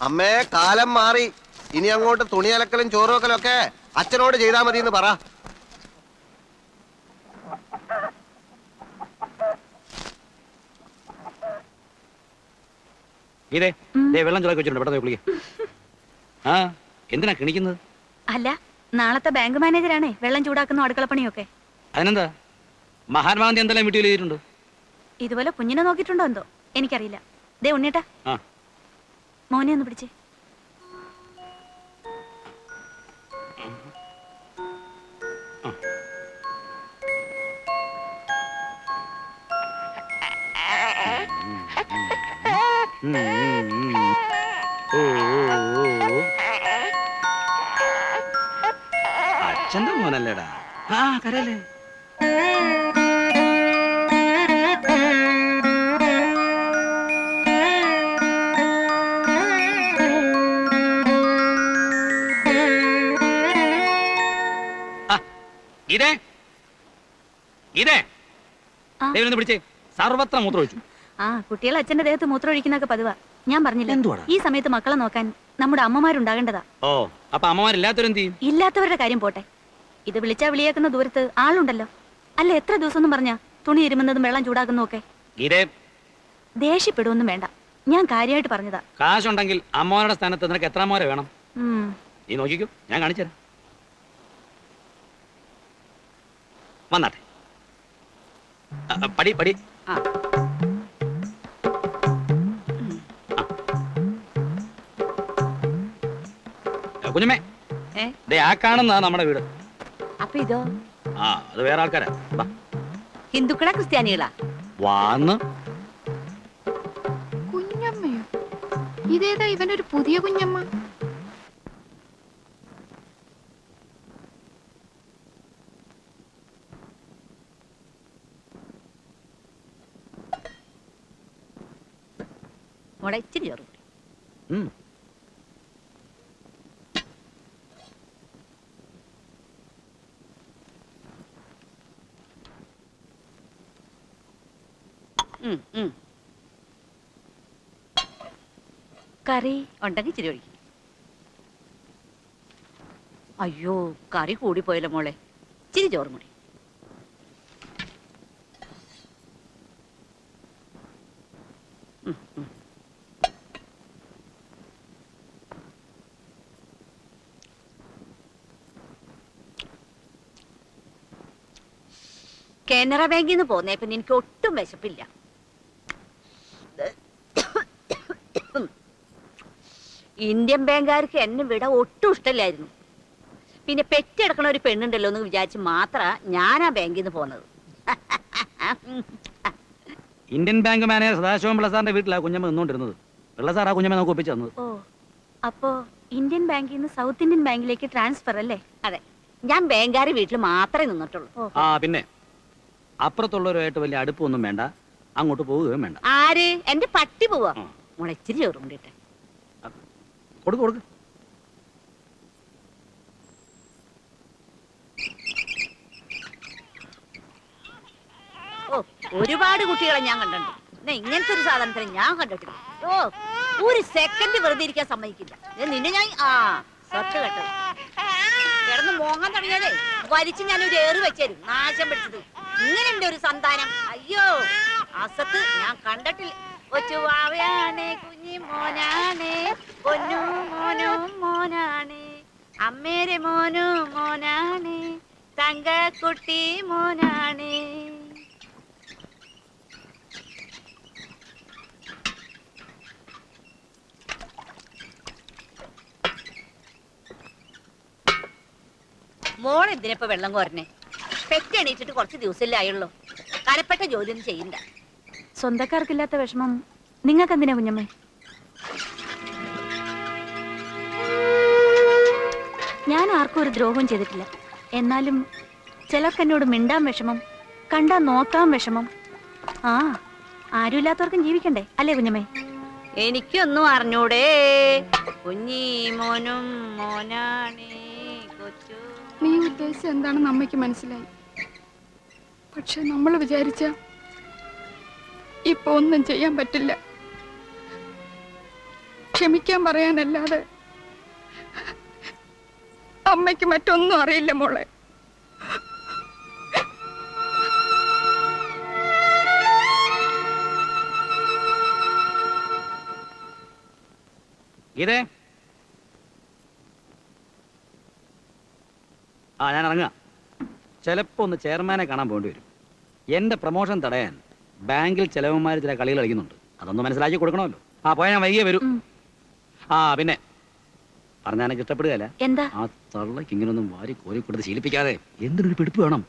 അമ്മേ, കാലം മാറി. ഇനി അങ്ങോട്ട് തുണി അലക്കലും ചോറുവെക്കലും ഒക്കെ അച്ഛനോട് ചെയ്താൽ മതി എന്ന് പറ. ഇതേ വെള്ളം ചൂടാക്കി വെച്ചിട്ടുണ്ട്, പെട്ടെന്ന് കുളിക്ക. ആ എന്തിനാ കിണിക്കുന്നത്? അല്ല, നാളത്തെ ബാങ്ക് മാനേജറാണേ വെള്ളം ചൂടാക്കുന്ന അടുക്കളപ്പണിയൊക്കെ. അതിനെന്താ, മഹാത്മാഗാന്ധി എന്തെല്ലാം വീട്ടിൽ ചെയ്തിട്ടുണ്ട്? ഇതുപോലെ കുഞ്ഞിനെ നോക്കിയിട്ടുണ്ടോ എന്തോ എനിക്കറിയില്ല. ദേ ഉണ്ണേട്ടാ, മോനെ ഒന്ന് പിടിച്ചേ. അച്ഛന്റെ മോനല്ലേടാ. ആ കരയല്ലേ. ഇതേ ഇതേ ദൈവം പിടിച്ചേ. സർവത്ര മൂത്രം ഒഴിച്ചു. ആ കുട്ടികൾ അച്ഛന്റെ ദേഹത്ത് മൂത്രം ഒഴിക്കുന്നൊക്കെ പതിവാ. ഞാൻ പറഞ്ഞില്ലേ, ഈ സമയത്ത് മക്കളെ നോക്കാൻ നമ്മുടെ അമ്മമാരുണ്ടാകേണ്ടതാ. ഓ, അപ്പൊ അമ്മമാരില്ലാത്തവരെന്ത് ചെയ്യും? ഇല്ലാത്തവരുടെ കാര്യം പോട്ടെ, ഇത് വിളിച്ചാ വിളിയേക്കുന്ന ദൂരത്ത് ആളുണ്ടല്ലോ. അല്ല, എത്ര ദിവസം ഒന്നും പറഞ്ഞാ തുണി ഇരുമുന്നതും വെള്ളം ചൂടാക്കുന്നതും ഒക്കെ. ദേഷ്യപ്പെടുവൊന്നും വേണ്ട, ഞാൻ കാര്യമായിട്ട് പറഞ്ഞതാ. കാശുണ്ടെങ്കിൽ അമ്മമാരുടെ സ്ഥാനത്ത് നിനക്ക് എത്ര മോരെ വേണം? നീ നോക്കിക്കോ, ഞാൻ കാണിച്ചുതരാം. വന്നാട്ടെ, പടി പടി. കുഞ്ഞമ്മേ, ആ കാണുന്നതാ നമ്മുടെ വീട്. അപ്പൊ ഇതോ? ആ, അത് വേറെ ആൾക്കാരാ. ഹിന്ദുക്കളാ ക്രിസ്ത്യാനികളാ? വാന്ന് കുഞ്ഞമ്മയോ? ഇതേതാ ഇവനൊരു പുതിയ കുഞ്ഞമ്മ? മോളെ ഇച്ചിരി ചോറ്. കറി ഉണ്ടെങ്കിൽ ഇച്ചിരി ഒഴിക്കും. അയ്യോ, കറി കൂടിപ്പോയല്ലോ മോളെ, ഇച്ചിരി ചോറും കൂടി. കാനറ ബാങ്കിൽ നിന്ന് പോന്നേപ്പൊ എനിക്ക് ഒട്ടും വിശപ്പില്ല. ഇന്ത്യൻ ബാങ്കുകാർക്ക് എന്നെ വിട ഒട്ടും ഇഷ്ടമില്ലായിരുന്നു. പിന്നെ പെറ്റെടുക്കണ ഒരു പെണ്ണുണ്ടല്ലോ എന്ന് വിചാരിച്ച് മാത്ര ഞാൻ ആ ബാങ്കിൽ നിന്ന് പോന്നത്. Indian bank manager Sadasivan Pillai സാറിന്റെ വീട്ടിലാണ് കുഞ്ഞമ്മ നിന്നോണ്ടിരുന്നത്. പിള്ള സാർ ആ കുഞ്ഞമ്മ നമുക്ക് ഒപ്പിച്ചു തന്നത്. ഓ, അപ്പോ ഇന്ത്യൻ ബാങ്കിൽ നിന്ന് സൗത്ത് ഇന്ത്യൻ ബാങ്കിലേക്ക് ട്രാൻസ്ഫർ അല്ലേ? അതെ, ഞാൻ ബാങ്കുകാരുടെ വീട്ടിൽ മാത്രമേ നിന്നിട്ടുള്ളൂ. ആ, പിന്നെ അപ്പുറത്തുള്ളവരുമായിട്ട് വലിയ അടുപ്പൊന്നും വേണ്ട, അങ്ങോട്ട് പോവുകയും വേണ്ട. ആര്? എന്റെ പട്ടി പോവാ. മോളെ ഇച്ചിരി ചോറും കൊണ്ടിട്ടെ. കൊടുക്ക് കൊടുക്ക്. ഓ, ഒരുപാട് കുട്ടികളെ ഞാൻ കണ്ടിട്ടുണ്ട്. പിന്നെ ഇങ്ങനത്തെ ഒരു സാധനത്തിന് ഞാൻ കണ്ടിട്ടില്ല. ഓ, ഒരു സെക്കൻഡ് വെറുതെ ഇരിക്കാൻ സമ്മതിക്കില്ല. നിന്നെ ഞാൻ സ്വത്ത് കേട്ടത് കിടന്ന് മോങ്ങാൻ തുടങ്ങിയാലേ വലിച്ച് ഞാനൊരു ഏറ് വെച്ചേരും. നാശം പിടിച്ചത്. ഇങ്ങനെയുണ്ട് ഒരു സന്താനം. അയ്യോ, അസത്ത് ഞാൻ കണ്ടിട്ടില്ല. ഒച്ചുവാവയാണേ, കുഞ്ഞി മോനാണേ, പൊന്നു മോനും മോനാണേ, അമ്മേരെ മോനും മോനാണേ, തങ്കക്കുട്ടി മോനാണേ. മോൾ എന്തിനപ്പോ വെള്ളം കോരണേ? പെറ്റെണീറ്റിട്ട് കുറച്ച് ദിവസമല്ലേ ആയുള്ളൂ. കനപ്പെട്ട ജോലിയൊന്നും ചെയ്യണ്ട. സ്വന്തക്കാർക്കില്ലാത്ത വിഷമം നിങ്ങൾക്ക് എന്തിനാ കുഞ്ഞമ്മേ? ഞാൻ ആർക്കും ഒരു ദ്രോഹവും ചെയ്തിട്ടില്ല. എന്നാലും ചിലർക്ക് എന്നോട് മിണ്ടാൻ വിഷമം, കണ്ടാ നോക്കാൻ വിഷമം. ആ, ആരുമില്ലാത്തവർക്കും ജീവിക്കണ്ടേ അല്ലേ കുഞ്ഞമ്മേ? എനിക്കൊന്നും അറിഞ്ഞൂടേ. കുഞ്ഞി മോനും മോനാണേ, കൊച്ചു. നീ ഉദ്ദേശിച്ച എന്താണെന്ന് അമ്മയ്ക്ക് മനസ്സിലായി. പക്ഷെ നമ്മൾ വിചാരിച്ച ഇപ്പൊ ഒന്നും ചെയ്യാൻ പറ്റില്ല. ക്ഷമിക്കാൻ പറയാനല്ലാതെ അമ്മയ്ക്ക് മറ്റൊന്നും അറിയില്ല മോളെ. ഗീതേ, ഞാൻ ഇറങ്ങാം. ചിലപ്പോ ഒന്ന് ചെയർമാനെ കാണാൻ പോകേണ്ടി വരും. എന്റെ പ്രൊമോഷൻ തടയാൻ ബാങ്കിൽ ചിലവന്മാർ ചില കളികൾ കളിക്കുന്നുണ്ട്. അതൊന്ന് മനസ്സിലാക്കി കൊടുക്കണമല്ലോ. പോയാൽ ഞാൻ വൈകിയേ വരൂ. പിന്നെ പറഞ്ഞാൽ എനിക്ക് ഇഷ്ടപ്പെടുകയല്ല. എന്താ? ആ തള്ളക്ക് ഇങ്ങനൊന്നും വാരി കോരി കൊടുത്ത് ശീലിപ്പിക്കാതെ എന്തിനൊരു പിടിപ്പ് വേണം.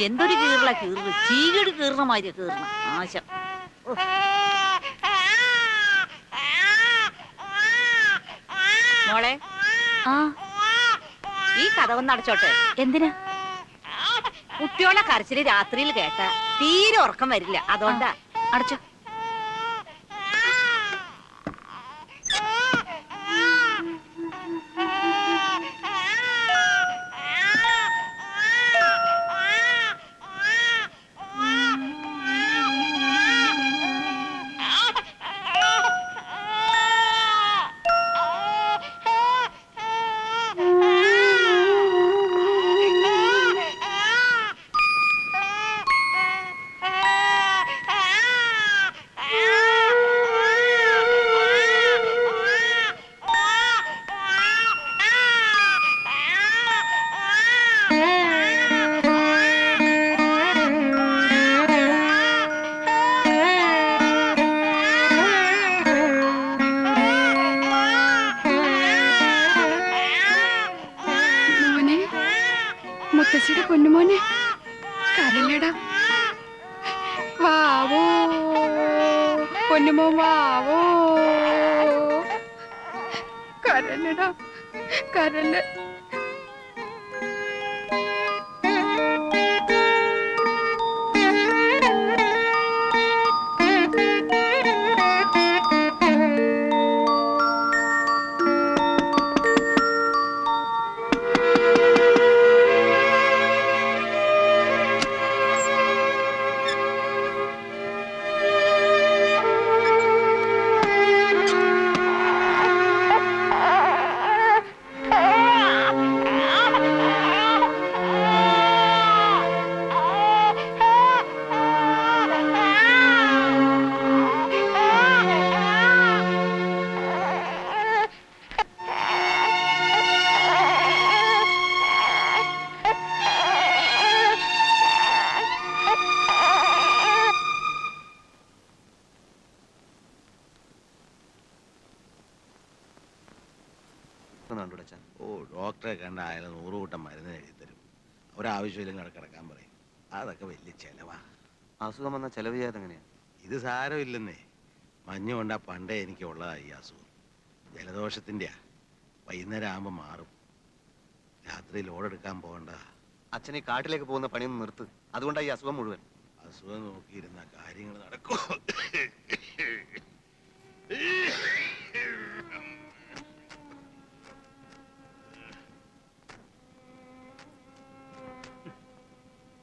എന്തൊരു കീറല കീറുക, ചീകട് കീറണ മാതിരി കീറണ ആശം. മോളെ, ഈ കഥ ഒന്ന് അടച്ചോട്ടെ. എന്തിനാ? കുട്ടിയോളെ കരച്ചില് രാത്രിയിൽ കേട്ട തീരെ ഉറക്കം വരില്ല, അതുകൊണ്ടാ. അടച്ചോ. മുത്തശ്ശിയുടെ പൊന്നുമോനെ കരല്ലടാ. വാവോ പൊന്നുമോൻ വാവോ. കരല്ലടാ, കരല്ല. ഓ, ഡോക്ടറെ കണ്ട അയാൾ 100 കൂട്ടം മരുന്ന് എഴുതി തരും. ഒരാവശ്യമില്ലെങ്കിൽ കിടക്കാൻ പറയും. അതൊക്കെ വലിയ ചെലവാ. അസുഖം വന്ന ചെലവ് ചെയ്യാതെ എങ്ങനെയാ? ഇത് സാരമില്ലെന്നേ. മഞ്ഞ് കൊണ്ടാ പണ്ടേ എനിക്ക് ഉള്ളതാ ഈ അസുഖം. ജലദോഷത്തിൻ്റെയാ. വൈകുന്നേരം ആകുമ്പോൾ മാറും. രാത്രി ലോഡെടുക്കാൻ പോകണ്ട. അച്ഛനെ കാട്ടിലേക്ക് പോകുന്ന പണിയൊന്നും നിർത്ത്. അതുകൊണ്ടാണ് ഈ അസുഖം മുഴുവൻ. അസുഖം നോക്കിയിരുന്ന കാര്യങ്ങൾ നടക്കും.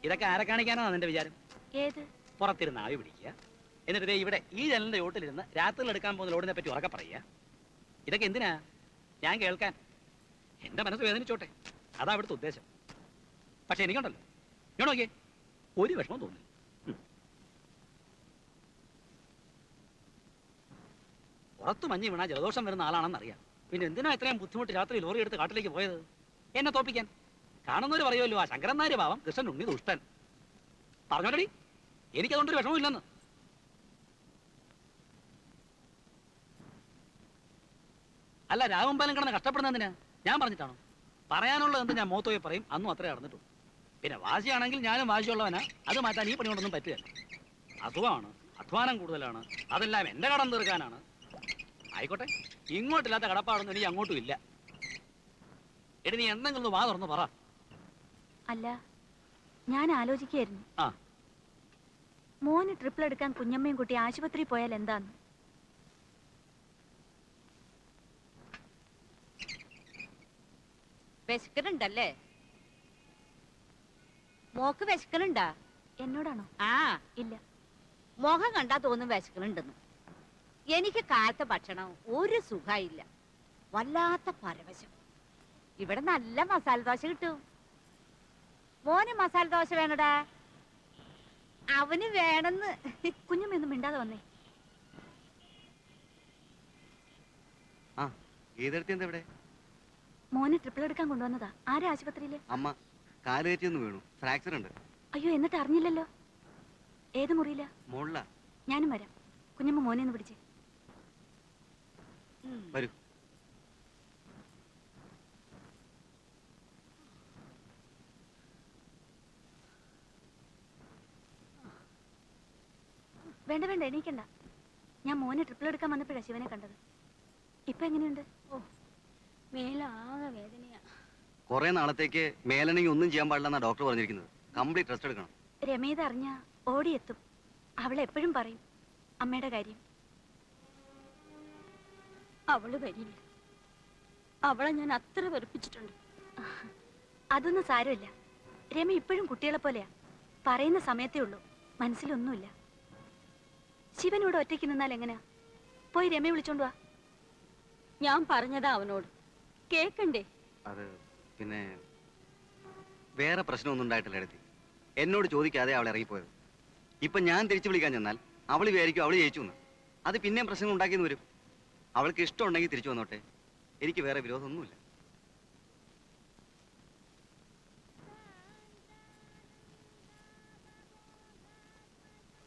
ഇതൊക്കെ ആരെ കാണിക്കാനാണ് നിന്റെ വിചാരം? ഏത്? പുറത്തിരുന്ന് ആവി പിടിക്കുക, എന്നിട്ട് ദേ ഇവിടെ ഈ ജനലിന്റെ ചോട്ടിലിരുന്ന് രാത്രിയിൽ എടുക്കാൻ പോകുന്ന ലോഡിനെ പറ്റി ഉറക്കെ പറയുക. ഇതൊക്കെ എന്തിനാ? ഞാൻ കേൾക്കാൻ. എന്റെ മനസ്സ് വേദനിച്ചോട്ടെ, അതാ അവിടുത്തെ ഉദ്ദേശം. പക്ഷെ എനിക്കുണ്ടല്ലോ, ഞാൻ നോക്കിയേ, ഒരു വിഷമം തോന്നി. പുറത്ത് മഞ്ഞ് വീണാ ജലദോഷം വരുന്ന ആളാണെന്ന് അറിയാം. പിന്നെ എന്തിനാ ഇത്രയും ബുദ്ധിമുട്ട് രാത്രി ലോറി എടുത്ത് കാട്ടിലേക്ക് പോയത്? എന്നെ തോപ്പിക്കാൻ. കാണുന്നവര് പറയുമല്ലോ, ആ ശങ്കരൻ നായര് പാവം, കൃഷ്ണൻ ഉണ്ണി ദുഷ്ടൻ. പറഞ്ഞോട്ടടി, എനിക്കതുകൊണ്ടൊരു വിഷമമില്ലെന്ന്. അല്ല, രാമമ്പാലം കിടന്ന് കഷ്ടപ്പെടുന്നതിനാ ഞാൻ പറഞ്ഞിട്ടാണോ? പറയാനുള്ളത് എന്ത് ഞാൻ മോത്തോയെ പറയും. അന്നും അത്രേ നടന്നിട്ടു. പിന്നെ വാശിയാണെങ്കിൽ ഞാനും വാശിയുള്ളവനാ. അത് മാറ്റാൻ ഈ പണി കൊണ്ടൊന്നും പറ്റുകയല്ല. അസുഖമാണ്, അധ്വാനം കൂടുതലാണ്, അതെല്ലാം എന്റെ കടം തീർക്കാനാണ്. ആയിക്കോട്ടെ, ഇങ്ങോട്ടില്ലാത്ത കടപ്പാടൊന്നും എനിക്ക് അങ്ങോട്ടും ഇല്ല. എടി, നീ എന്തെങ്കിലും വാ തുറന്ന് പറ. അല്ല, ഞാൻ ആലോചിക്കായിരുന്നു, ആ, മോന് ട്രിപ്പിൾ എടുക്കാൻ കുഞ്ഞമ്മയും കുട്ടി ആശുപത്രിയിൽ പോയാൽ എന്താന്ന്. വിശക്കണുണ്ടല്ലേ? മോക്ക് വിശക്കണുണ്ടാ? എന്നോടാണോ? ആ, ഇല്ല. മുഖം കണ്ടാ തോന്നും വിശക്കണുണ്ടെന്ന്. എനിക്ക് കാലത്തെ ഭക്ഷണം ഒരു സുഖായില്ല, വല്ലാത്ത പരവശം. ഇവിടെ നല്ല മസാല ദോശ കിട്ടും. മോന് മസാല ദോശ വേണടാ? അവന് വേണമെന്ന്. കുഞ്ഞമ്മയൊന്നും മിണ്ടാതെ വന്നേ. ആ ഗീതടുത്ത് എന്താ ഇവിടെ? മോനെ ട്രിപ്പിൾ എടുക്കാൻ കൊണ്ടുവന്നതാ. ആരാ ആശുപത്രിയില്? അമ്മ കാല് തെറ്റിയൊന്ന് വീണു, ഫ്രാക്ചർ ഉണ്ട്. അയ്യോ, എന്നിട്ട് അറിഞ്ഞില്ലല്ലോ. ഏത് മുറിയില്ല? മോളിലാ. ഞാനും വരാം. കുഞ്ഞമ്മ മോനെ ഒന്ന് പിടിച്ചേ. വരൂ. വേണ്ട വേണ്ട, എണീക്കണ്ട. ഞാൻ മോനെ ട്രിപ്പിൾ എടുക്കാൻ വന്നപ്പോഴാ ശിവനെ കണ്ടത്. ഇപ്പൊ എങ്ങനെയുണ്ട്? ഓ, മേലാകെ വേദനയാ. കുറെ നാളത്തേക്ക് മേലണെങ്കിൽ ഒന്നും ചെയ്യാൻ പാടില്ലെന്നാ ഡോക്ടർ പറഞ്ഞിരിക്കുന്നത്. കംപ്ലീറ്റ് റെസ്റ്റ് എടുക്കണം. രമേത് അറിഞ്ഞ ഓടിയെത്തും. അവൾ എപ്പോഴും പറയും അമ്മയുടെ കാര്യം. അവള് വരില്ല. അവളെ ഞാൻ അത്ര വെറുപ്പിച്ചിട്ടുണ്ട്. അതൊന്നും സാരമില്ല. രമ ഇപ്പോഴും കുട്ടികളെ പോലെയാ. പറയുന്ന സമയത്തേ ഉള്ളൂ, മനസ്സിലൊന്നുമില്ല. ശിവനോട് ഒറ്റയ്ക്ക് നിന്നാൽ എങ്ങനെയാ? പോയി രമയെ വിളിച്ചോണ്ട് വാ. ഞാൻ പറഞ്ഞതാ അവനോട്, കേക്കണ്ടേ? അത് പിന്നെ വേറെ പ്രശ്നമൊന്നും ഉണ്ടായിട്ടില്ല എടുത്തി. എന്നോട് ചോദിക്കാതെ അവൾ ഇറങ്ങിപ്പോയത്. ഇപ്പൊ ഞാൻ തിരിച്ചു വിളിക്കാൻ ചെന്നാൽ അവൾ വിചാരിക്കും അവള് ജയിച്ചു എന്ന്. അത് പിന്നെയും പ്രശ്നങ്ങൾ ഉണ്ടാക്കിയെന്ന് വരും. അവൾക്ക് ഇഷ്ടമുണ്ടെങ്കിൽ തിരിച്ചു വന്നോട്ടെ, എനിക്ക് വേറെ വിരോധമൊന്നുമില്ല.